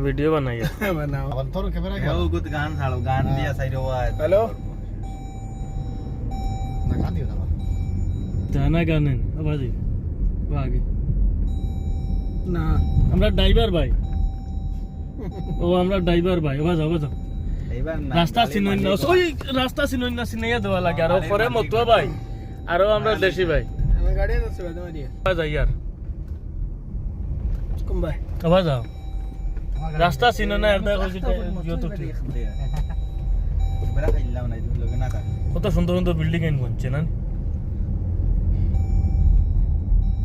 video बनाइए बनाओ अंतर कैमरा हे ओ गुत गान छाड़ो गान दिया साइड हुआ हेलो ना गान दियो ना जाना गाने आवाज आगे না আমরা ড্রাইভার ভাই ও আমরা ড্রাইভার ভাই আওয়াজ আওয়াজ এইবার রাস্তা চিনুন না ওই রাস্তা চিনুন না চিনাইয়া দেওয়া লাগে আর পরে মতুয়া ভাই আর আমরা দেশি ভাই আমি গাড়ি যাচ্ছে বাদ মারিয়া আওয়াজ ইয়ার কম ভাই আওয়াজ আও রাস্তা চিনো না এর দেখো যত বড় খাইলাম না এই লোকে না কা কত সুন্দর সুন্দর বিল্ডিং এন বনছে না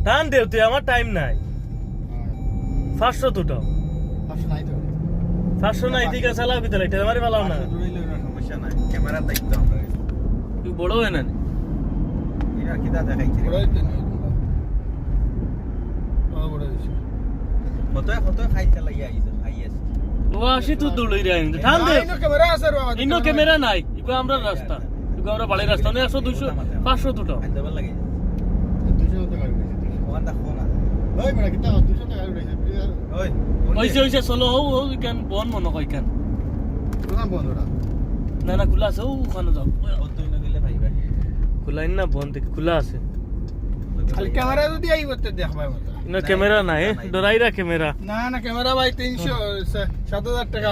টান দেওতে আমার টাইম নাই 500 দুটো অপশন নাই তো 500 নাই ঠিক আছে চালাও ভিতরে এটা মারি ভালো না রইলো না সমস্যা নাই ক্যামেরা দায়িত্ব আমরা তুই বড় হয় না এরা কিটা দেখাইছে বড় দিতে না বড় দিছে কত খাইতে লাগিয়া আইছে খাইয়াছে ও আসি তুই দৌড়ই রে টান দে আইনো ক্যামেরা আছে রে বাবা ইনো ক্যামেরা নাই ইগো আমরা রাস্তা ইগো আমরা বাড়ির রাস্তা না 100 200 500 দুটো খাইতে ভালো লাগে 200 টাকা গাড়ি দিছে ওখানটা ফোন আছে ওই বড় কিটা 200 টাকা গাড়ি দিছে ওই ওইসে ওইসে চলো ও ও কেন বন মনে হয় কেন কোনা বন্ধুরা না না খোলা আছে ওখানে যাও কত ইনো গেলে ভাইবা খোলা না বন থেকে খোলা আছে খালি ক্যামেরা যদি আইব তে দেখবা মজা ইনো ক্যামেরা নাই ডরাইরা ক্যামেরা না না ক্যামেরা ভাই 300 7000 টাকা